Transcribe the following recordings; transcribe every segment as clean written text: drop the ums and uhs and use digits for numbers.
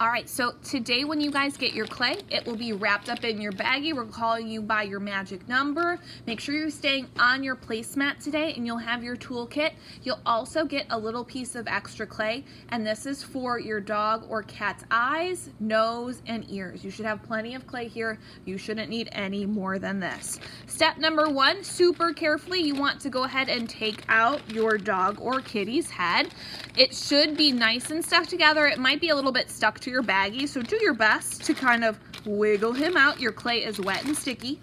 All right, so today when you guys get your clay, it will be wrapped up in your baggie. We're calling you by your magic number. Make sure you're staying on your placemat today and you'll have your toolkit. You'll also get a little piece of extra clay, and this is for your dog or cat's eyes, nose, and ears. You should have plenty of clay here. You shouldn't need any more than this. Step number one, super carefully, you want to go ahead and take out your dog or kitty's head. It should be nice and stuck together. It might be a little bit stuck to your baggie, so do your best to kind of wiggle him out. Your clay is wet and sticky.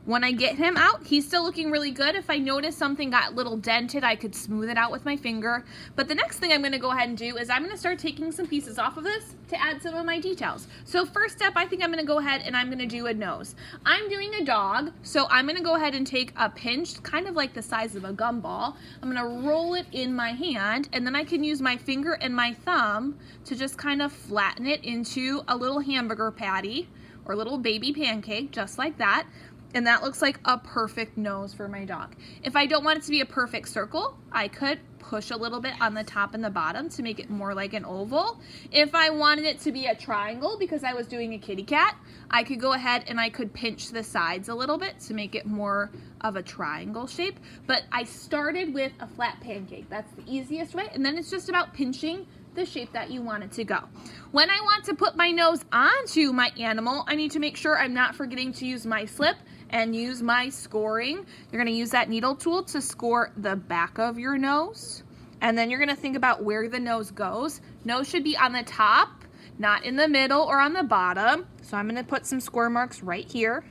When I get him out, he's still looking really good. If I notice something got a little dented, I could smooth it out with my finger. But the next thing I'm going to go ahead and do is I'm going to start taking some pieces off of this to add some of my details. So first step, I think I'm going to go ahead and I'm going to do a nose. I'm doing a dog, so I'm going to go ahead and take a pinch, kind of like the size of a gumball. I'm going to roll it in my hand, and then I can use my finger and my thumb to just kind of flatten it into a little hamburger patty or little baby pancake, just like that. And that looks like a perfect nose for my dog. If I don't want it to be a perfect circle, I could push a little bit on the top and the bottom to make it more like an oval. If I wanted it to be a triangle because I was doing a kitty cat, I could go ahead and I could pinch the sides a little bit to make it more of a triangle shape. But I started with a flat pancake. That's the easiest way. And then it's just about pinching the shape that you want it to go. When I want to put my nose onto my animal, I need to make sure I'm not forgetting to use my slip and use my scoring. You're gonna use that needle tool to score the back of your nose. And then you're gonna think about where the nose goes. Nose should be on the top, not in the middle or on the bottom. So I'm gonna put some score marks right here.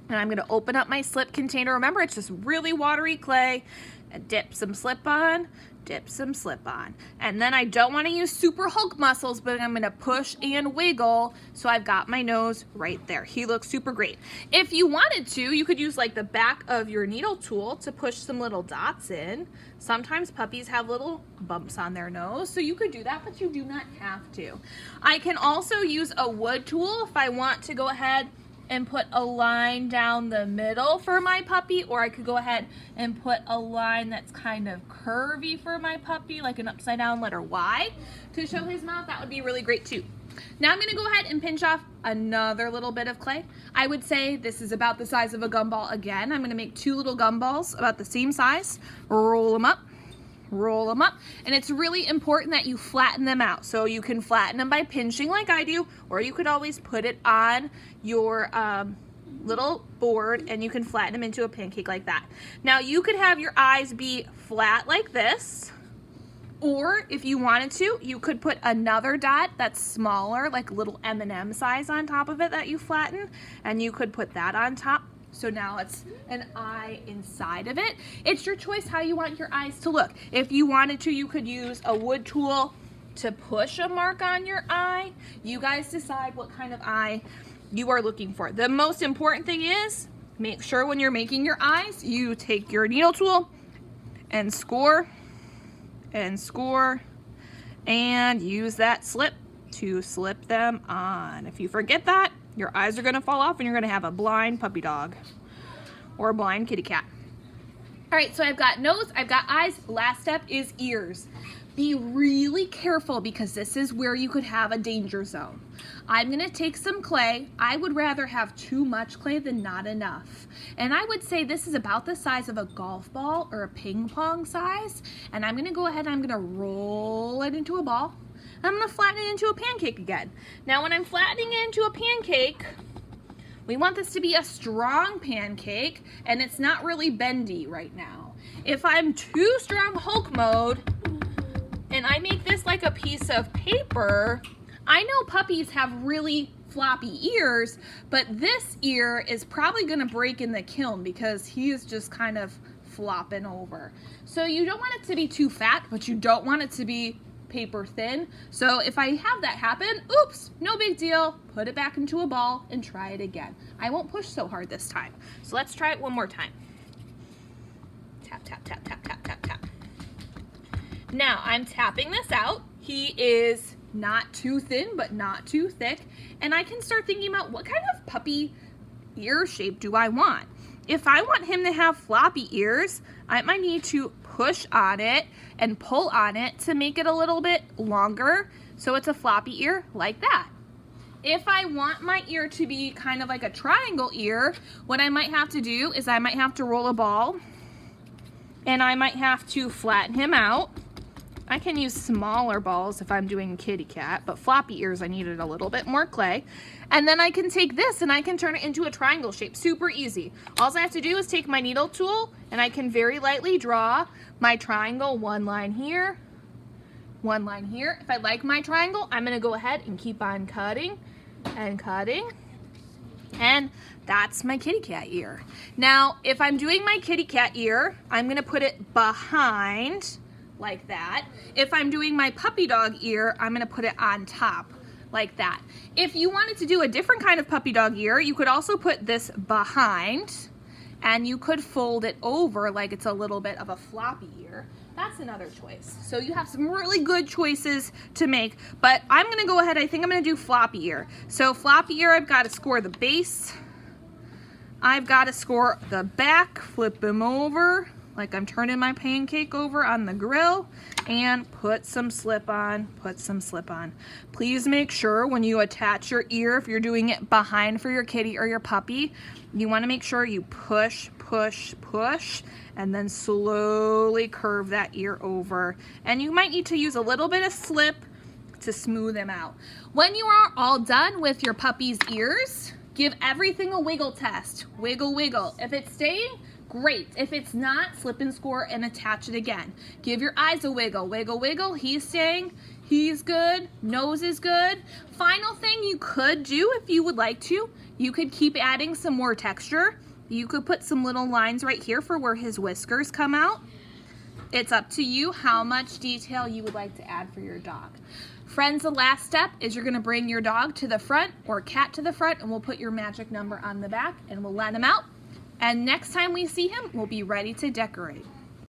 And I'm gonna open up my slip container. Remember, it's just really watery clay. And dip some slip on, dip some slip on. And then I don't wanna use super Hulk muscles, but I'm gonna push and wiggle so I've got my nose right there. He looks super great. If you wanted to, you could use like the back of your needle tool to push some little dots in. Sometimes puppies have little bumps on their nose, so you could do that, but you do not have to. I can also use a wood tool if I want to go ahead and put a line down the middle for my puppy, or I could go ahead and put a line that's kind of curvy for my puppy, like an upside down letter Y to show his mouth. That would be really great too. Now I'm gonna go ahead and pinch off another little bit of clay. I would say this is about the size of a gumball again. I'm gonna make two little gumballs about the same size, roll them up, and it's really important that you flatten them out. So you can flatten them by pinching like I do, or you could always put it on your little board and you can flatten them into a pancake like that. Now you could have your eyes be flat like this, or if you wanted to, you could put another dot that's smaller, like a little M&M size on top of it that you flatten, and you could put that on top. So now it's an eye inside of it. It's your choice how you want your eyes to look. If you wanted to, you could use a wood tool to push a mark on your eye. You guys decide what kind of eye you are looking for. The most important thing is make sure when you're making your eyes, you take your needle tool and score and use that slip to slip them on. If you forget that, your eyes are gonna fall off and you're gonna have a blind puppy dog or a blind kitty cat. All right, so I've got nose, I've got eyes. Last step is ears. Be really careful because this is where you could have a danger zone. I'm gonna take some clay. I would rather have too much clay than not enough. And I would say this is about the size of a golf ball or a ping pong size. And I'm gonna go ahead and I'm gonna roll it into a ball. I'm gonna flatten it into a pancake again. Now when I'm flattening it into a pancake, we want this to be a strong pancake and it's not really bendy right now. If I'm too strong Hulk mode and I make this like a piece of paper, I know puppies have really floppy ears, but this ear is probably gonna break in the kiln because he is just kind of flopping over. So you don't want it to be too fat, but you don't want it to be paper thin. So if I have that happen, oops, no big deal. Put it back into a ball and try it again. I won't push so hard this time. So let's try it one more time. Tap, tap, tap, tap, tap, tap, tap. Now I'm tapping this out. He is not too thin, but not too thick. And I can start thinking about what kind of puppy ear shape do I want? If I want him to have floppy ears, I might need to push on it and pull on it to make it a little bit longer So it's a floppy ear like that. If I want my ear to be kind of like a triangle ear, what I might have to do is I might have to roll a ball and I might have to flatten him out. I can use smaller balls if I'm doing kitty cat, but floppy ears I needed a little bit more clay. And then I can take this and I can turn it into a triangle shape, super easy. All I have to do is take my needle tool and I can very lightly draw my triangle, one line here, one line here. If I like my triangle, I'm gonna go ahead and keep on cutting and cutting. And that's my kitty cat ear. Now, if I'm doing my kitty cat ear, I'm gonna put it behind like that. If I'm doing my puppy dog ear, I'm gonna put it on top like that. If you wanted to do a different kind of puppy dog ear, you could also put this behind and you could fold it over like it's a little bit of a floppy ear. That's another choice. So you have some really good choices to make, but I'm gonna go ahead, I think I'm gonna do floppy ear. So floppy ear, I've gotta score the base. I've gotta score the back, flip them over, like I'm turning my pancake over on the grill, and put some slip on, put some slip on. Please make sure when you attach your ear, if you're doing it behind for your kitty or your puppy, you wanna make sure you push, push, push, and then slowly curve that ear over. And you might need to use a little bit of slip to smooth them out. When you are all done with your puppy's ears, give everything a wiggle test. Wiggle, wiggle. If it's staying, great. If it's not, slip and score and attach it again. Give your eyes a wiggle. Wiggle, wiggle. He's staying. He's good. Nose is good. Final thing you could do if you would like to, you could keep adding some more texture. You could put some little lines right here for where his whiskers come out. It's up to you how much detail you would like to add for your dog. Friends, the last step is you're gonna bring your dog to the front or cat to the front, and we'll put your magic number on the back and we'll let him out. And next time we see him, we'll be ready to decorate.